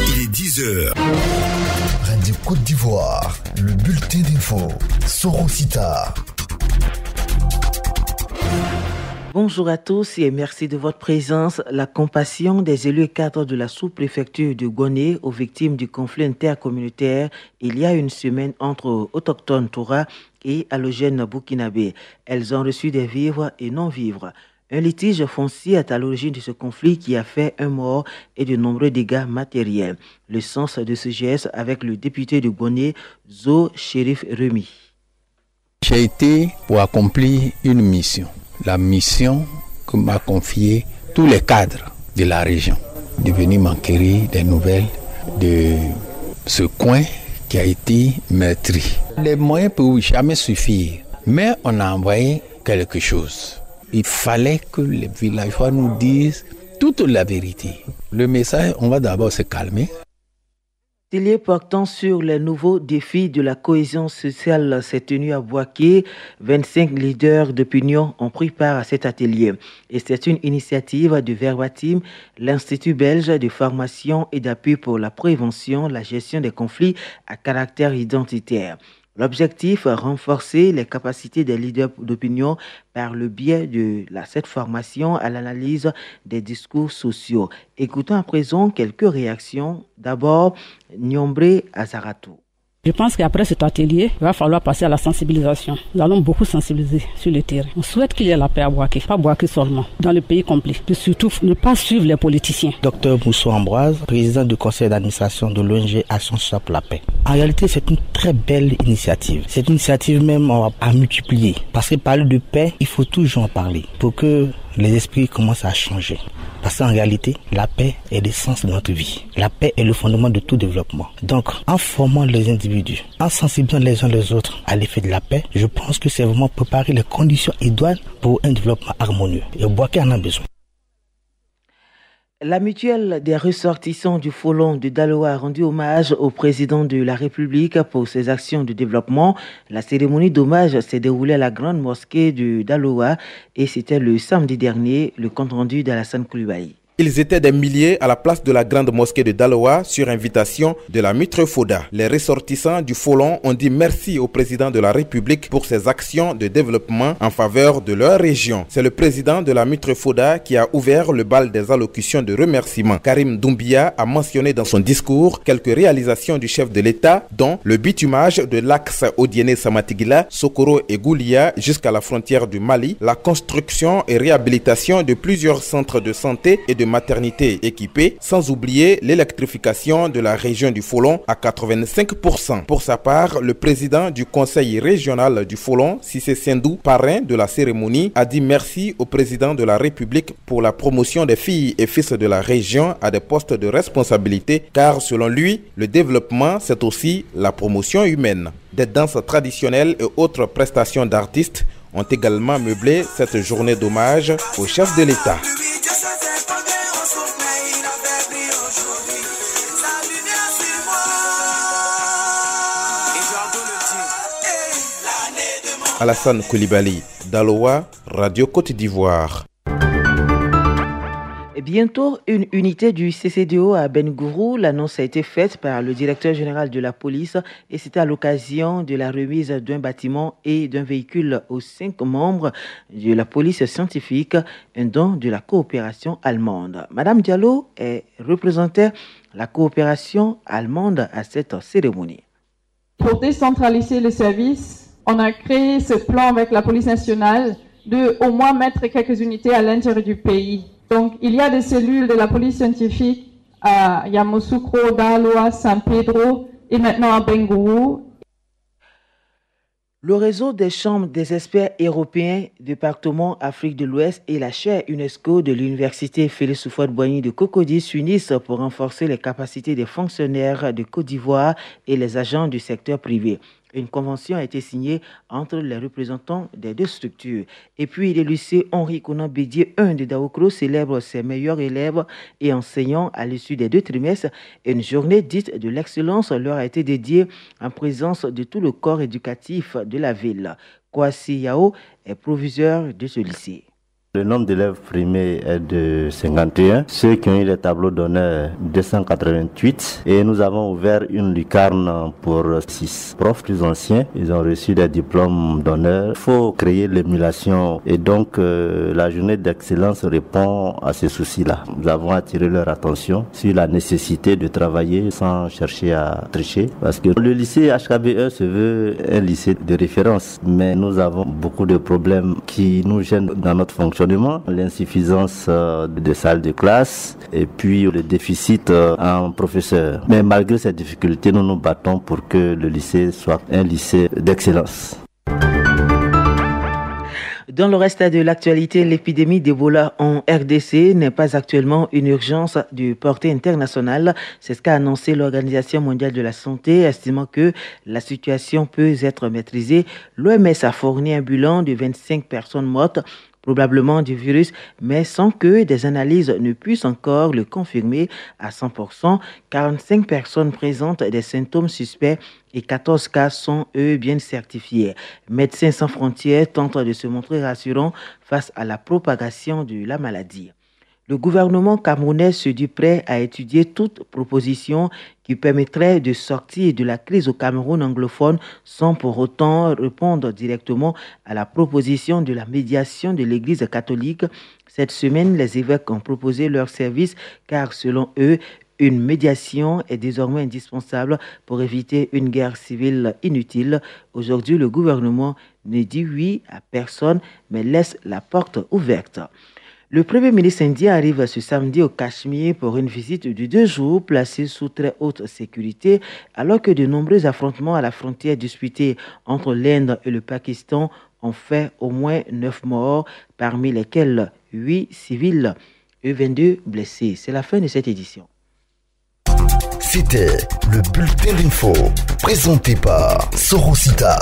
Il est 10h. Radio Côte d'Ivoire, le bulletin d'info. Sorosita. Bonjour à tous et merci de votre présence. La compassion des élus cadres de la sous-préfecture de Goné aux victimes du conflit intercommunautaire il y a une semaine entre autochtones Toura et allogènes burkinabés. Elles ont reçu des vivres et non-vivres. Un litige foncier est à l'origine de ce conflit qui a fait un mort et de nombreux dégâts matériels. Le sens de ce geste avec le député de Goné, Zo Chérif Remi. J'ai été pour accomplir une mission. La mission que m'a confiée tous les cadres de la région, de venir m'enquérir des nouvelles de ce coin qui a été meurtri. Les moyens ne peuvent jamais suffire, mais on a envoyé quelque chose. Il fallait que les villageois nous disent toute la vérité. Le message, on va d'abord se calmer. L'atelier portant sur les nouveaux défis de la cohésion sociale s'est tenu à Bouaké. 25 leaders d'opinion ont pris part à cet atelier. Et c'est une initiative de Verbatim, l'Institut belge de formation et d'appui pour la prévention, la gestion des conflits à caractère identitaire. L'objectif, renforcer les capacités des leaders d'opinion par le biais de cette formation à l'analyse des discours sociaux. Écoutons à présent quelques réactions. D'abord, Nyombre Azaratou. Je pense qu'après cet atelier, il va falloir passer à la sensibilisation. Nous allons beaucoup sensibiliser sur le terrain. On souhaite qu'il y ait la paix à Bouaké, pas Bouaké seulement, dans le pays complet. Et surtout, ne pas suivre les politiciens. Docteur Mousso Ambroise, président du conseil d'administration de l'ONG Action Sociale pour la paix. En réalité, c'est une très belle initiative. Cette initiative même, on va à multiplier. Parce que parler de paix, il faut toujours en parler pour que les esprits commencent à changer. Parce qu'en réalité, la paix est l'essence de notre vie. La paix est le fondement de tout développement. Donc, en formant les individus, en sensibilisant les uns les autres à l'effet de la paix, je pense que c'est vraiment préparer les conditions idoines pour un développement harmonieux. Et Bouaké en a besoin. La mutuelle des ressortissants du Folon de Daloa a rendu hommage au président de la République pour ses actions de développement. La cérémonie d'hommage s'est déroulée à la grande mosquée de Daloa et c'était le samedi dernier, le compte rendu d'Alassane Koulibaly. Ils étaient des milliers à la place de la grande mosquée de Daloa sur invitation de la Mitre Foda. Les ressortissants du Folon ont dit merci au président de la République pour ses actions de développement en faveur de leur région. C'est le président de la Mitre Foda qui a ouvert le bal des allocutions de remerciement. Karim Doumbia a mentionné dans son discours quelques réalisations du chef de l'État, dont le bitumage de l'axe Odiéné-Samatigila, Sokoro et Goulia jusqu'à la frontière du Mali, la construction et réhabilitation de plusieurs centres de santé et de maternité équipée, sans oublier l'électrification de la région du Folon à 85%. Pour sa part, le président du conseil régional du Folon, Cissé Sendou, parrain de la cérémonie, a dit merci au président de la République pour la promotion des filles et fils de la région à des postes de responsabilité, car selon lui, le développement, c'est aussi la promotion humaine. Des danses traditionnelles et autres prestations d'artistes ont également meublé cette journée d'hommage au chef de l'État. Alassane Koulibaly, Daloa, Radio Côte d'Ivoire. Et bientôt, une unité du CCDO à Bengourou. L'annonce a été faite par le directeur général de la police et c'était à l'occasion de la remise d'un bâtiment et d'un véhicule aux 5 membres de la police scientifique, un don de la coopération allemande. Madame Diallo représentait la coopération allemande à cette cérémonie. Pour décentraliser les services, on a créé ce plan avec la police nationale de au moins mettre quelques unités à l'intérieur du pays. Donc, il y a des cellules de la police scientifique à Yamoussoukro, Daloa, San Pedro et maintenant à Bengourou. Le réseau des chambres des experts européens, département Afrique de l'Ouest et la chaire UNESCO de l'université Félix Houphouët-Boigny de Cocody s'unissent pour renforcer les capacités des fonctionnaires de Côte d'Ivoire et les agents du secteur privé. Une convention a été signée entre les représentants des deux structures. Et puis, le lycée Henri Konan Bédié 1 de Daoukro célèbre ses meilleurs élèves et enseignants à l'issue des 2 trimestres. Une journée dite de l'excellence leur a été dédiée en présence de tout le corps éducatif de la ville. Kwasi Yao est proviseur de ce lycée. Le nombre d'élèves primés est de 51. Ceux qui ont eu les tableaux d'honneur, 288. Et nous avons ouvert une lucarne pour 6 profs plus anciens. Ils ont reçu des diplômes d'honneur. Il faut créer l'émulation. Et donc, la journée d'excellence répond à ces soucis-là. Nous avons attiré leur attention sur la nécessité de travailler sans chercher à tricher. Parce que le lycée HKBE se veut un lycée de référence. Mais nous avons beaucoup de problèmes qui nous gênent dans notre fonctionnement. L'insuffisance de salles de classe et puis le déficit en professeurs. Mais malgré ces difficultés, nous nous battons pour que le lycée soit un lycée d'excellence. Dans le reste de l'actualité, l'épidémie d'Ebola en RDC n'est pas actuellement une urgence de portée internationale. C'est ce qu'a annoncé l'Organisation mondiale de la santé, estimant que la situation peut être maîtrisée. L'OMS a fourni un bilan de 25 personnes mortes, probablement du virus, mais sans que des analyses ne puissent encore le confirmer à 100%. 45 personnes présentent des symptômes suspects et 14 cas sont, eux, bien certifiés. Médecins sans frontières tentent de se montrer rassurants face à la propagation de la maladie. Le gouvernement camerounais se dit prêt à étudier toute proposition qui permettrait de sortir de la crise au Cameroun anglophone sans pour autant répondre directement à la proposition de la médiation de l'Église catholique. Cette semaine, les évêques ont proposé leur service car, selon eux, une médiation est désormais indispensable pour éviter une guerre civile inutile. Aujourd'hui, le gouvernement ne dit oui à personne, mais laisse la porte ouverte. Le Premier ministre indien arrive ce samedi au Cachemire pour une visite de 2 jours placée sous très haute sécurité, alors que de nombreux affrontements à la frontière disputée entre l'Inde et le Pakistan ont fait au moins 9 morts, parmi lesquels 8 civils et 22 blessés. C'est la fin de cette édition. C'était le bulletin d'info présenté par Sorosita.